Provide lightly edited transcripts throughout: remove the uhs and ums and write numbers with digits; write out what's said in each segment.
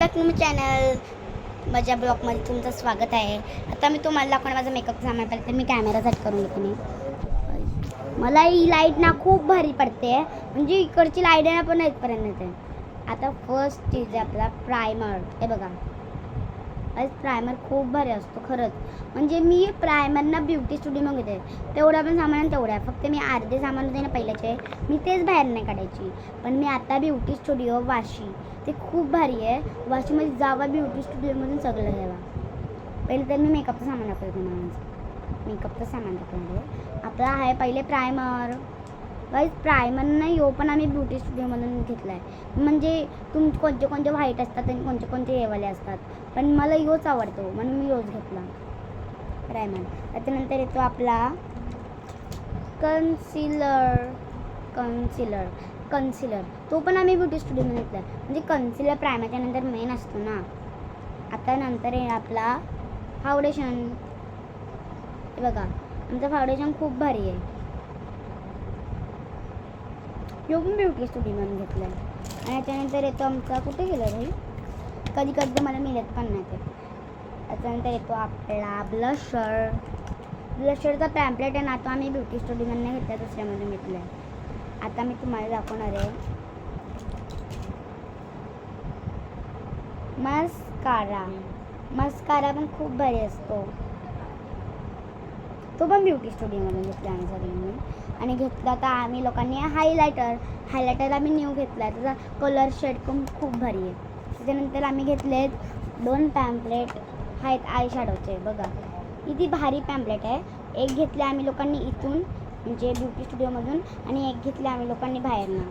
Back to my channel. माझ्या ब्लॉगमध्ये तुमचं स्वागत आहे. आता मी तुम्हाला दाखवणार माझा मेकअप सामान. पहिले तर मी कॅमेरा सेट करून घेते. मी मला ही लाईट ना खूप भारी पडते, म्हणजे इकडची लाईट आहे ना पण इथपर्यंत येते. आता फर्स्ट चीज आहे आपला प्रायमर. हे बघा, प्रायमर खूप भारी असतो खरंच. म्हणजे मी प्रायमर ना ब्युटी स्टुडिओ घेते. तेवढा पण सामान तेवढा आहे. फक्त मी अर्धे सामान होते ना पहिल्याचे, मी तेच बाहेर नाही काढायची. पण मी आता ब्युटी स्टुडिओ वाशी, ते खूप भारी आहे. वाशीमध्ये जावा, ब्युटी स्टुडिओमधून सगळं घ्यावा. पहिले तर मी मेकअपचं सामान दाखवते तुम्हाला. मेकअपचं सामान दाखवते आपला आहे पहिले प्रायमर. गाईज प्रायमर नाही हो, पण आम्ही ब्युटी स्टुडिओमधून घेतला आहे. म्हणजे कोणते कोणते व्हाईट असतात आणि कोणते कोणते हेवाले असतात, पण मला योच आवडतो म्हणून मी योच घेतला प्रायमर. त्याच्यानंतर येतो आपला कन्सिलर. तो पण आम्ही ब्युटी स्टुडिओमध्ये घेतला. म्हणजे कन्सिलर प्रायमरच्या नंतर मेन असतो ना. आता नंतर आहे आपला फाउंडेशन. हे बघा, आमचं फाउंडेशन खूप भारी आहे. यो पण ब्युटी स्टुडिओमधून घेतला आहे. आणि त्याच्यानंतर येतो आमचा, कुठे गेला भाई, कधी कधी मला मिळत पण नाही ते. त्याच्यानंतर येतो आपला ब्लशरचा पॅम्पलेट आहे ना, तो आम्ही ब्युटी स्टुडिओमधून घेतला, दुसऱ्यामधून घेतला आहे. आता मी तुम्हाला दाखवणार आहे मस्कारा पण खूप भारी असतो. तो पण ब्युटी स्टुडिओमधून घेतला आम्ही सगळ्यांनी. आणि घेतला तर आम्ही लोकांनी हायलायटर आम्ही न्यू घेतला आहे. त्याचा कलर शेड पण खूप भारी आहे. त्याच्यानंतर आम्ही घेतले 2 पॅम्पलेट आहेत आय शॅडोचे. बघा किती भारी पॅम्पलेट आहे. एक घेतले आम्ही लोकांनी इथून, म्हणजे ब्युटी स्टुडिओमधून, आणि एक घेतले आम्ही लोकांनी बाहेरनं.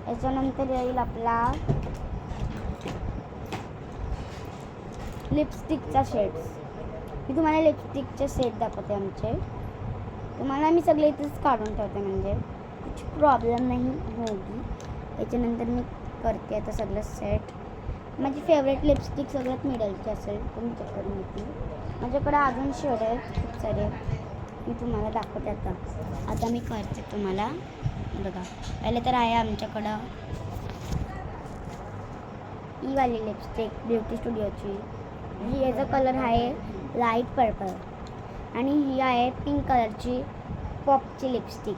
याच्यानंतर येईल आपला लिपस्टिकचा शेड्स. मी तुम्हाला लिपस्टिकचे शेड दाखवते आमचे. तुम्हाला मी सगळे इथेच काढून ठेवते, म्हणजे कुछ प्रॉब्लेम नाही होगी. याच्यानंतर मी करते आता सगळं सेट. माझी फेवरेट लिपस्टिक सगळ्यात मिडलची असेल, तुम्ही चेक करून घेतली. माझ्याकडे अजून शेड आहेत खूप सारे, मी तुम्हाला दाखवते. आता मी करते तुम्हाला. बघा, पहिले तर आहे आमच्याकडं ही वाली लिपस्टिक ब्युटी स्टुडिओची. ही याचा कलर आहे लाईट पर्पल, आणि ही आहे पिंक कलरची पॉपची लिपस्टिक,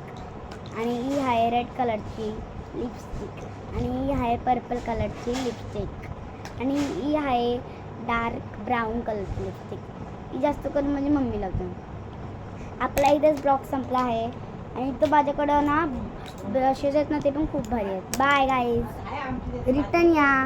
आणि ही आहे रेड कलरची लिपस्टिक, आणि ही आहे पर्पल कलरची लिपस्टिक, आणि ही आहे डार्क ब्राऊन कलरची लिपस्टिक. ही जास्त करून म्हणजे मम्मी लागतं. आपला इथेच ब्लॉग संपला आहे. आणि तो माझ्याकडं ना ब्रशेस आहेत ना, ते पण खूप भारी आहेत. बाय गाईज, रिटर्न या.